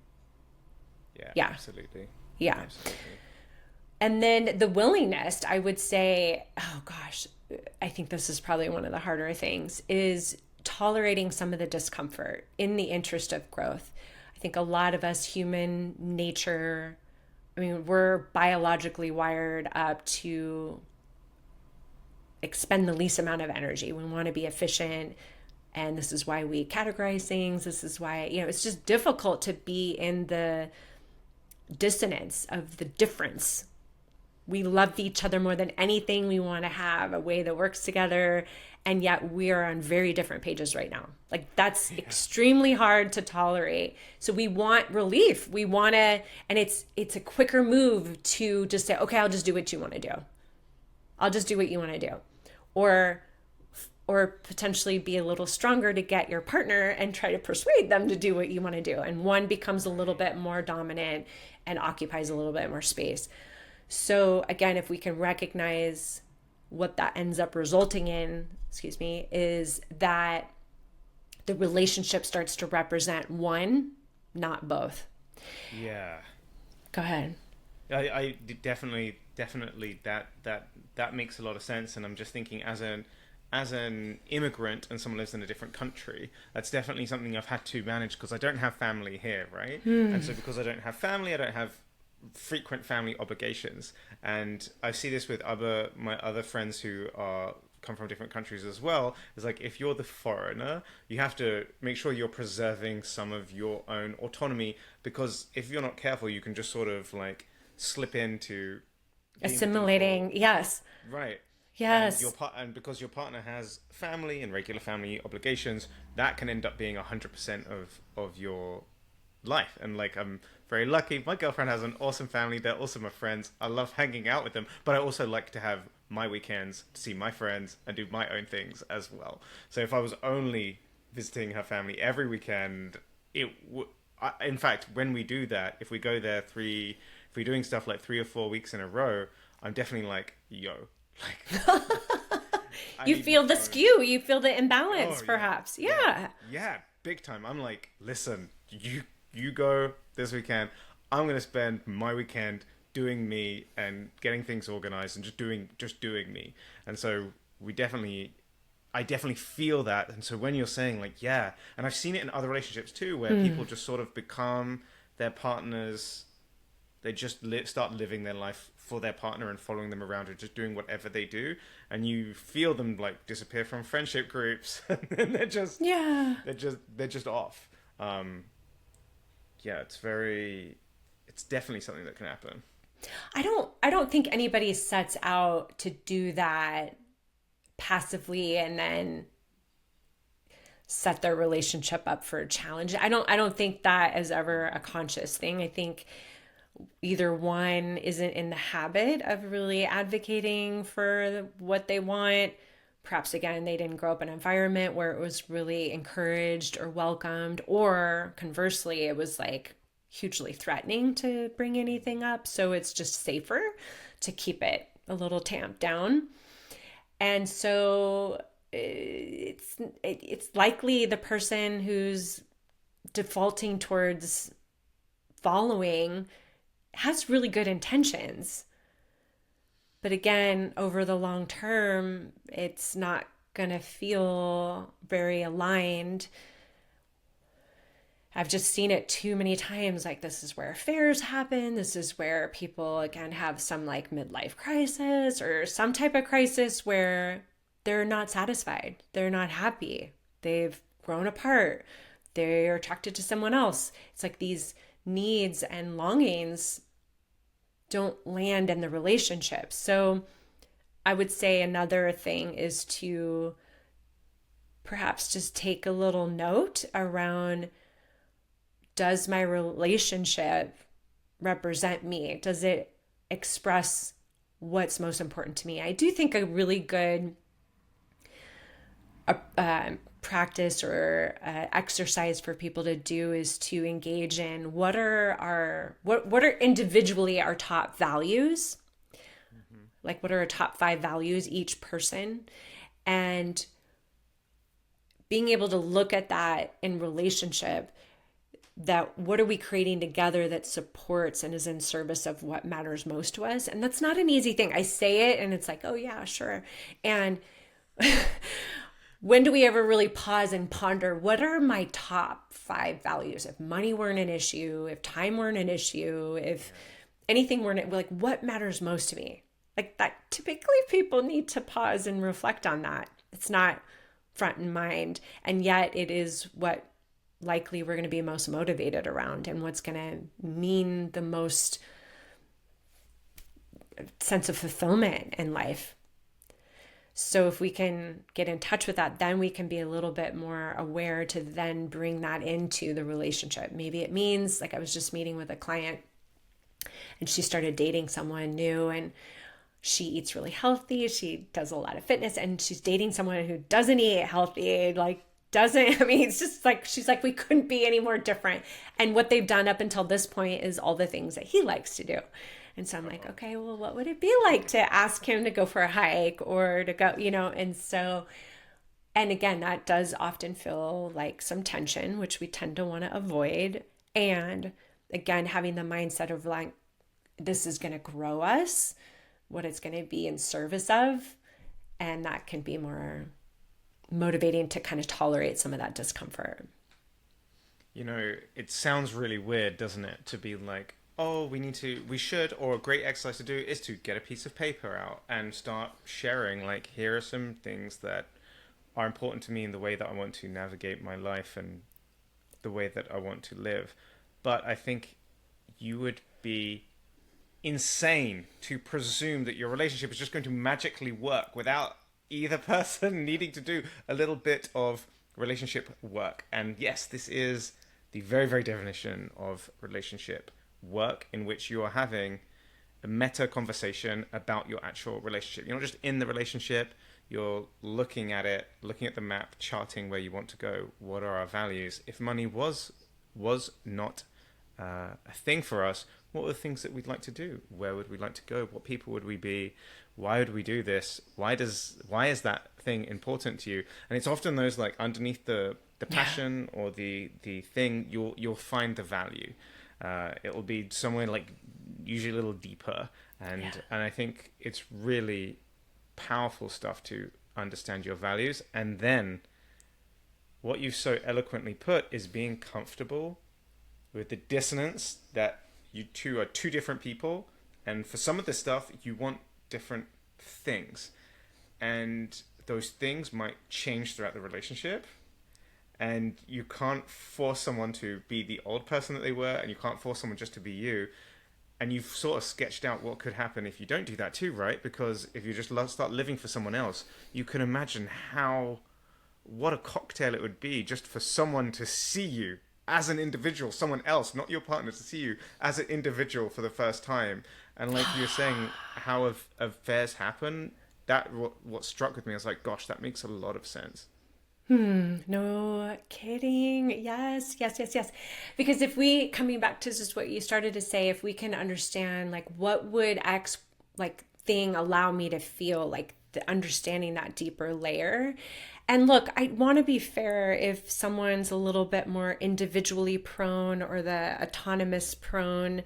Speaker 1: Yeah. Absolutely.
Speaker 2: Yeah.
Speaker 1: Absolutely.
Speaker 2: And then the willingness, I would say, oh gosh, I think this is probably one of the harder things, is tolerating some of the discomfort in the interest of growth. I think a lot of us, human nature, I mean, we're biologically wired up to expend the least amount of energy. We want to be efficient. And this is why we categorize things. This is why, it's just difficult to be in the dissonance of the difference. We love each other more than anything. We want to have a way that works together. And yet we are on very different pages right now. Like, that's extremely hard to tolerate. So we want relief. We want to, and it's a quicker move to just say, okay, I'll just do what you want to do. I'll just do what you want to do. Or potentially be a little stronger to get your partner and try to persuade them to do what you want to do. And one becomes a little bit more dominant and occupies a little bit more space. So again, if we can recognize what that ends up resulting in, is that the relationship starts to represent one, not both.
Speaker 1: Yeah.
Speaker 2: Go ahead.
Speaker 1: I definitely that makes a lot of sense. And I'm just thinking, as as an immigrant and someone lives in a different country, that's definitely something I've had to manage because I don't have family here, right? And so because I don't have family, I don't have frequent family obligations. And I see this with my other friends who are come from different countries as well. It's like if you're the foreigner, you have to make sure you're preserving some of your own autonomy, because if you're not careful, you can just sort of like slip into
Speaker 2: Assimilating. Yes.
Speaker 1: right.
Speaker 2: Yes.
Speaker 1: And because your partner has family and regular family obligations, that can end up being 100% of your life. And like, I'm very lucky. My girlfriend has an awesome family. They're also my friends. I love hanging out with them, but I also like to have my weekends to see my friends and do my own things as well. So if I was only visiting her family every weekend, in fact, when we do that, if we go there if we're doing stuff like 3 or 4 weeks in a row, I'm definitely like, yo, like,
Speaker 2: you feel the skew, you feel the imbalance, perhaps.
Speaker 1: Yeah, big time. I'm like, listen, you go this weekend. I'm gonna spend my weekend doing me and getting things organized and just doing me. And so I definitely feel that. And so when you're saying like, yeah, and I've seen it in other relationships too, where people just sort of become their partners. They just start living their life for their partner and following them around and just doing whatever they do. And you feel them like disappear from friendship groups and they're just off. Yeah, it's definitely something that can happen.
Speaker 2: I don't think anybody sets out to do that passively and then set their relationship up for a challenge. I don't think that is ever a conscious thing. I think either one isn't in the habit of really advocating for what they want. Perhaps, again, they didn't grow up in an environment where it was really encouraged or welcomed, or conversely, it was like hugely threatening to bring anything up. So it's just safer to keep it a little tamped down. And so it's likely the person who's defaulting towards following has really good intentions. But again, over the long term, it's not going to feel very aligned. I've just seen it too many times. Like, this is where affairs happen. This is where people, again, have some like midlife crisis or some type of crisis where they're not satisfied. They're not happy. They've grown apart. They're attracted to someone else. It's like these needs and longings don't land in the relationship. So I would say another thing is to perhaps just take a little note around, does my relationship represent me? Does it express what's most important to me? I do think a really good practice or exercise for people to do is to engage in what are individually our top values, like what are our top 5 values each person, and being able to look at that in relationship, that what are we creating together that supports and is in service of what matters most to us. And that's not an easy thing. I say it and it's like, oh yeah, sure. And when do we ever really pause and ponder, what are my top 5 values? If money weren't an issue, if time weren't an issue, if anything weren't, like, what matters most to me? Like that, typically people need to pause and reflect on that. It's not front in mind. And yet it is what likely we're going to be most motivated around and what's going to mean the most sense of fulfillment in life. So if we can get in touch with that, then we can be a little bit more aware to then bring that into the relationship. Maybe it means, like, I was just meeting with a client and she started dating someone new and she eats really healthy. She does a lot of fitness and she's dating someone who doesn't eat healthy, it's just like, she's like, we couldn't be any more different. And what they've done up until this point is all the things that he likes to do. And so I'm like, okay, well, what would it be like to ask him to go for a hike or to go, and so, and again, that does often feel like some tension, which we tend to want to avoid. And again, having the mindset of like, this is going to grow us, what it's going to be in service of. And that can be more motivating to kind of tolerate some of that discomfort.
Speaker 1: It sounds really weird, doesn't it? To be like, oh, we should, or a great exercise to do is to get a piece of paper out and start sharing, like, here are some things that are important to me in the way that I want to navigate my life and the way that I want to live. But I think you would be insane to presume that your relationship is just going to magically work without either person needing to do a little bit of relationship work. And yes, this is the very, very definition of relationship work, in which you are having a meta conversation about your actual relationship. You're not just in the relationship, you're looking at it, looking at the map, charting where you want to go. What are our values? If money was not a thing for us, what are the things that we'd like to do? Where would we like to go? What people would we be? Why would we do this? Why is that thing important to you? And it's often those, like, underneath the passion or the thing, you'll find the value. It will be somewhere, like, usually a little deeper, and I think it's really powerful stuff to understand your values. And then what you've so eloquently put is being comfortable with the dissonance that you two are two different people, and for some of this stuff you want different things, and those things might change throughout the relationship, and you can't force someone to be the old person that they were, and you can't force someone just to be you. And you've sort of sketched out what could happen if you don't do that too, right? Because if you just start living for someone else, you can imagine what a cocktail it would be just for someone to see you as an individual, someone else, not your partner, to see you as an individual for the first time. And like you were saying, how affairs happen, what struck with me, I was like, gosh, that makes a lot of sense.
Speaker 2: No kidding. Yes, yes, yes, yes. Because if we, coming back to just what you started to say, if we can understand, like, what would X, like, thing allow me to feel, like, the understanding that deeper layer. And look, I want to be fair if someone's a little bit more individually prone or the autonomous prone.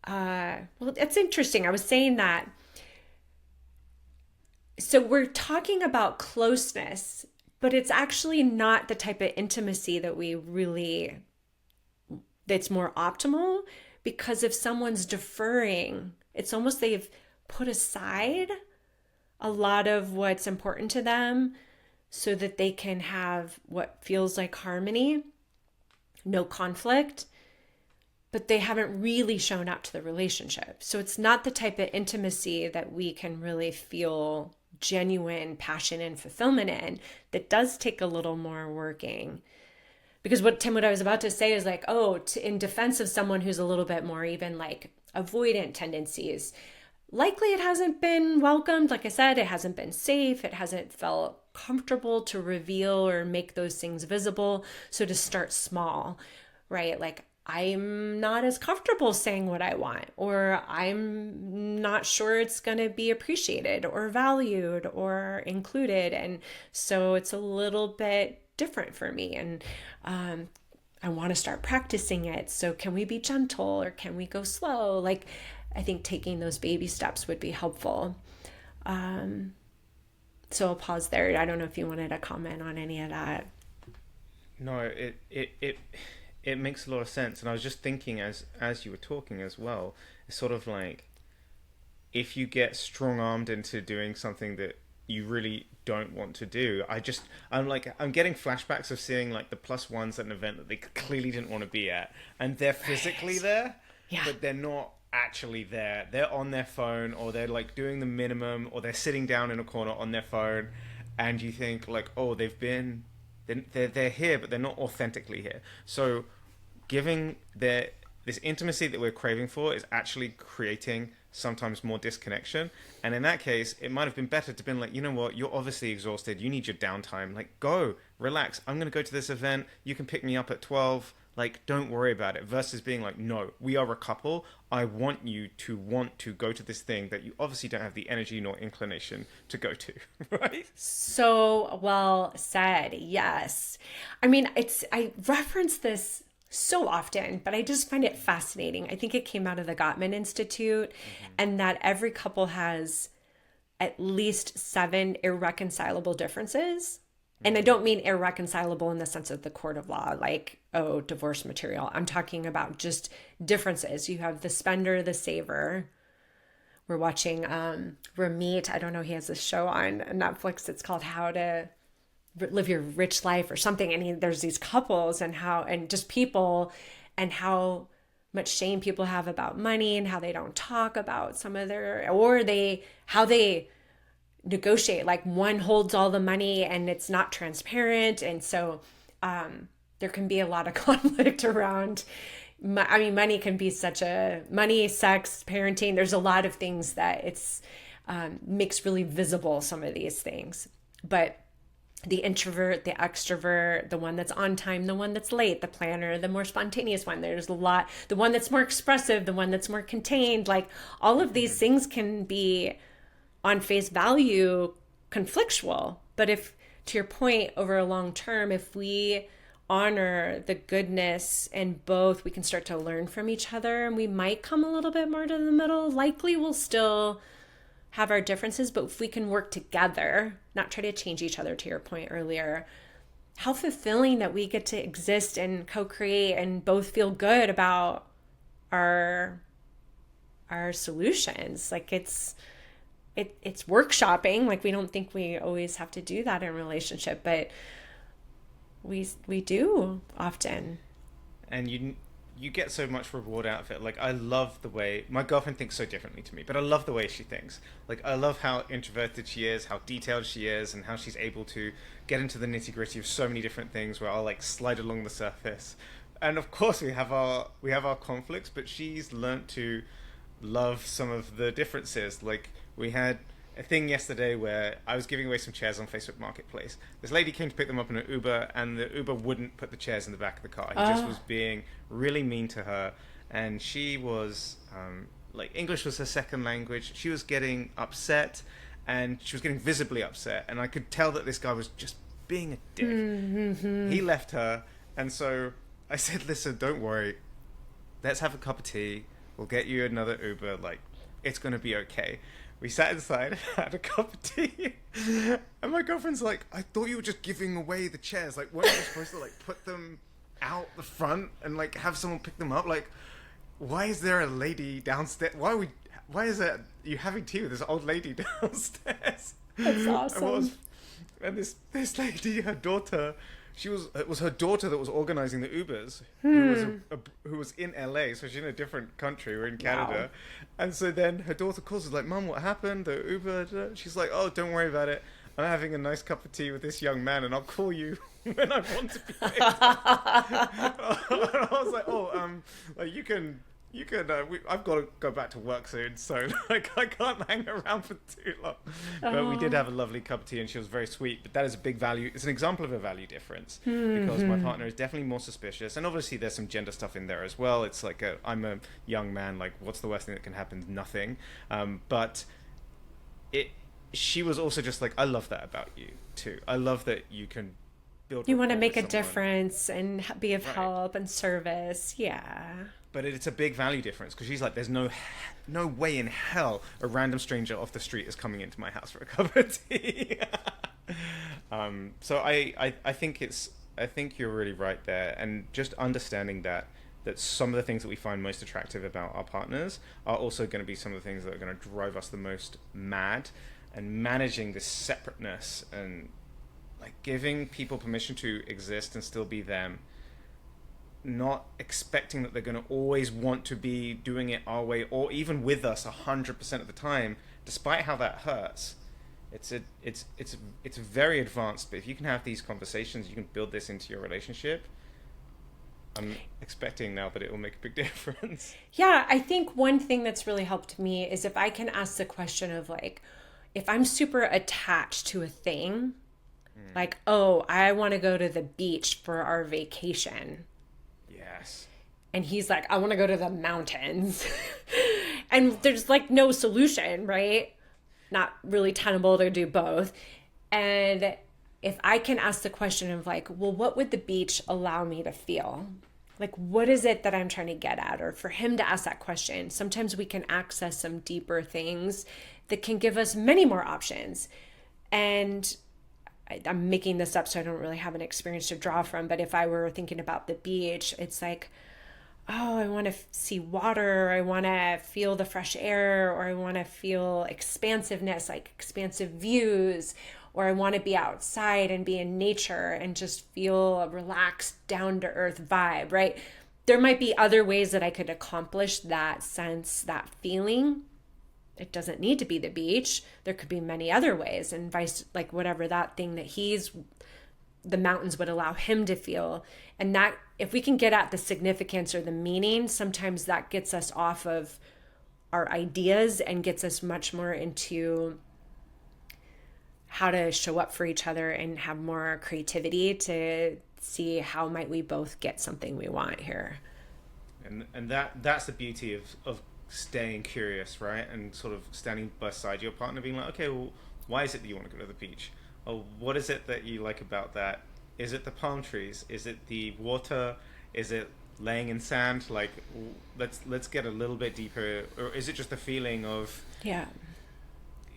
Speaker 2: Well, it's interesting. I was saying that. So we're talking about closeness, but it's actually not the type of intimacy that that's more optimal, because if someone's deferring, it's almost they've put aside a lot of what's important to them so that they can have what feels like harmony, no conflict, but they haven't really shown up to the relationship. So it's not the type of intimacy that we can really feel genuine passion and fulfillment in. That does take a little more working. Because what I was about to say is like, in defense of someone who's a little bit more even like avoidant tendencies, likely it hasn't been welcomed. Like I said, it hasn't been safe. It hasn't felt comfortable to reveal or make those things visible. So to start small, right? Like, I'm not as comfortable saying what I want, or I'm not sure it's going to be appreciated or valued or included. And so it's a little bit different for me. And I want to start practicing it. So can we be gentle, or can we go slow? Like, I think taking those baby steps would be helpful. So I'll pause there. I don't know if you wanted to comment on any of that.
Speaker 1: No, it makes a lot of sense. And I was just thinking as you were talking as well, it's sort of like, if you get strong-armed into doing something that you really don't want to do, I'm getting flashbacks of seeing like the plus ones at an event that they clearly didn't want to be at, and they're physically there, but they're not actually there. They're on their phone, or they're like doing the minimum, or they're sitting down in a corner on their phone, and you think like, oh, they're here, but they're not authentically here. So giving this intimacy that we're craving for is actually creating sometimes more disconnection. And in that case, it might have been better to be like, you know what, you're obviously exhausted, you need your downtime, like, go relax, I'm gonna go to this event, you can pick me up at 12, like, don't worry about it, versus being like, no, we are a couple, I want you to want to go to this thing that you obviously don't have the energy nor inclination to go to. Right?
Speaker 2: So well said. Yes. I mean, I reference this so often, but I just find it fascinating. I think it came out of the Gottman Institute, and that every couple has at least 7 irreconcilable differences. And I don't mean irreconcilable in the sense of the court of law, like, oh, divorce material. I'm talking about just differences. You have the spender, the saver. We're watching Ramit. I don't know. He has this show on Netflix. It's called How to Live Your Rich Life or something. And there's these couples and just people and how much shame people have about money and how they don't talk about some of how they negotiate. Like one holds all the money and it's not transparent. And so there can be a lot of conflict around. I mean, money can be money, sex, parenting. There's a lot of things that it's makes really visible, some of these things. But the introvert, the extrovert, the one that's on time, the one that's late, the planner, the more spontaneous one. There's a lot, the one that's more expressive, the one that's more contained. Like all of these things can be on face value conflictual. But if, to your point, over a long term, if we honor the goodness in both, we can start to learn from each other and we might come a little bit more to the middle. Likely we'll still have our differences, but if we can work together, not try to change each other, to your point earlier, how fulfilling that we get to exist and co-create and both feel good about our solutions. Like it's workshopping. Like we don't think we always have to do that in a relationship, but we do often.
Speaker 1: And you get so much reward out of it. Like I love the way my girlfriend thinks so differently to me, but I love the way she thinks. Like I love how introverted she is, how detailed she is, and how she's able to get into the nitty-gritty of so many different things where I'll like slide along the surface. And of course we have our conflicts, but she's learnt to love some of the differences. Like we had a thing yesterday where I was giving away some chairs on Facebook Marketplace. This lady came to pick them up in an Uber, and the Uber wouldn't put the chairs in the back of the car. He just was being really mean to her, and she was like English was her second language. She was getting upset, and she was getting visibly upset, and I could tell that this guy was just being a dick. Mm-hmm. He left her, and so I said, "Listen, don't worry. Let's have a cup of tea. We'll get you another Uber. Like, it's gonna be okay." We sat inside, had a cup of tea, and my girlfriend's like, "I thought you were just giving away the chairs. Like, weren't you supposed to like put them out the front and like have someone pick them up? Like, why is there a lady downstairs? Why is that you having tea with this old lady downstairs?"
Speaker 2: That's awesome.
Speaker 1: And this lady, her daughter, it was her daughter that was organizing the Ubers, who was in LA, so she's in a different country. We're in Canada. Wow. And so then her daughter calls us like, "Mum, what happened? The Uber?" She's like, "Oh, don't worry about it. I'm having a nice cup of tea with this young man, and I'll call you when I want to be picked up." I was like, "Oh, like you can I've got to go back to work soon, so like I can't hang around for too long." But we did have a lovely cup of tea, and she was very sweet. But that is a big value. It's an example of a value difference, because my partner is definitely more suspicious, and obviously there's some gender stuff in there as well. It's like I'm a young man. Like, what's the worst thing that can happen? Nothing. But she was also just like, "I love that about you too. I love that you can build.
Speaker 2: You want to make a difference and be of help and service." Yeah.
Speaker 1: But it's a big value difference, because she's like, "There's no way in hell a random stranger off the street is coming into my house for a cup of tea." So I think you're really right there, and just understanding that some of the things that we find most attractive about our partners are also going to be some of the things that are going to drive us the most mad, and managing this separateness and like giving people permission to exist and still be them. Not expecting that they're going to always want to be doing it our way, or even with us 100% of the time, despite how that hurts. It's very advanced, but if you can have these conversations, you can build this into your relationship. I'm expecting now that it will make a big difference.
Speaker 2: Yeah, I think one thing that's really helped me is if I can ask the question of like, if I'm super attached to a thing, like, "Oh, I want to go to the beach for our vacation."
Speaker 1: Yes.
Speaker 2: And he's like, "I want to go to the mountains." And there's like no solution, right? Not really tenable to do both. And if I can ask the question of like, well, what would the beach allow me to feel? Like, what is it that I'm trying to get at? Or for him to ask that question, sometimes we can access some deeper things that can give us many more options. And I'm making this up, so I don't really have an experience to draw from. But if I were thinking about the beach, it's like, oh, I want to see water, or I want to feel the fresh air, or I want to feel expansiveness, like expansive views, or I want to be outside and be in nature and just feel a relaxed, down to earth vibe, right? There might be other ways that I could accomplish that sense, that feeling. It doesn't need to be the beach. There could be many other ways, and vice, like whatever that thing that the mountains would allow him to feel. And that, if we can get at the significance or the meaning, sometimes that gets us off of our ideas and gets us much more into how to show up for each other and have more creativity to see how might we both get something we want here.
Speaker 1: And that's the beauty of staying curious, right? And sort of standing beside your partner, being like, okay, well, why is it that you want to go to the beach? Or what is it that you like about that? Is it the palm trees? Is it the water? Is it laying in sand? Like, let's get a little bit deeper. Or is it just a feeling of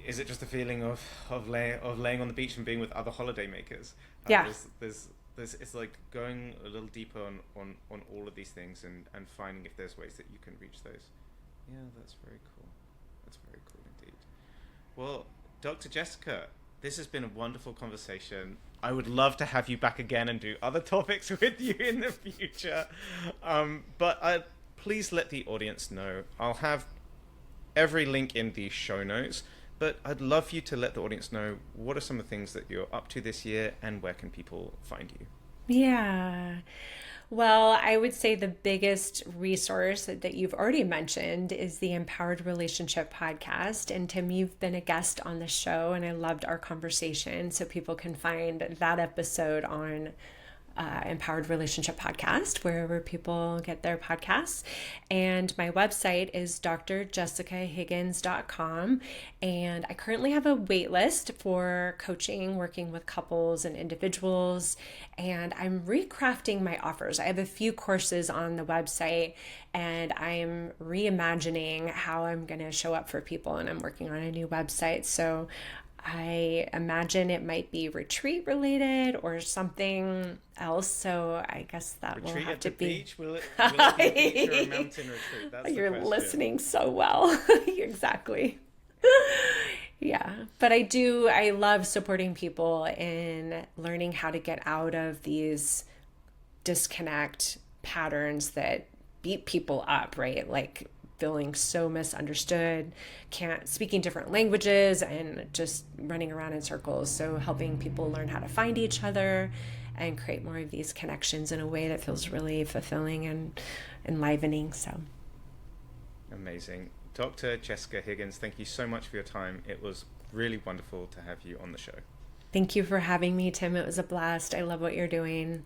Speaker 1: Is it just a feeling of laying on the beach and being with other holiday makers? There's it's like going a little deeper on all of these things and finding if there's ways that you can reach those. Yeah, that's very cool. That's very cool indeed. Well, Dr. Jessica, this has been a wonderful conversation. I would love to have you back again and do other topics with you in the future. But please let the audience know. I'll have every link in the show notes, but I'd love for you to let the audience know what are some of the things that you're up to this year and where can people find you?
Speaker 2: Yeah. Well, I would say the biggest resource that you've already mentioned is the Empowered Relationship podcast. And Tim, you've been a guest on the show, and I loved our conversation. So people can find that episode on Empowered Relationship podcast, wherever people get their podcasts. And my website is drjessicahiggins.com. And I currently have a wait list for coaching, working with couples and individuals. And I'm recrafting my offers. I have a few courses on the website, and I'm reimagining how I'm going to show up for people. And I'm working on a new website. So I imagine it might be retreat related or something else. So I guess that
Speaker 1: retreat
Speaker 2: will have
Speaker 1: at
Speaker 2: to
Speaker 1: the
Speaker 2: be.
Speaker 1: Beach? Will it be a beach or a mountain retreat? That's
Speaker 2: You're
Speaker 1: the question.
Speaker 2: listening so well. Exactly. Yeah. But I love supporting people in learning how to get out of these disconnect patterns that beat people up, right? Like feeling so misunderstood, speaking different languages, and just running around in circles. So helping people learn how to find each other and create more of these connections in a way that feels really fulfilling and enlivening. So
Speaker 1: amazing. Dr. Jessica Higgins, thank you so much for your time. It was really wonderful to have you on the show.
Speaker 2: Thank you for having me, Tim. It was a blast. I love what you're doing.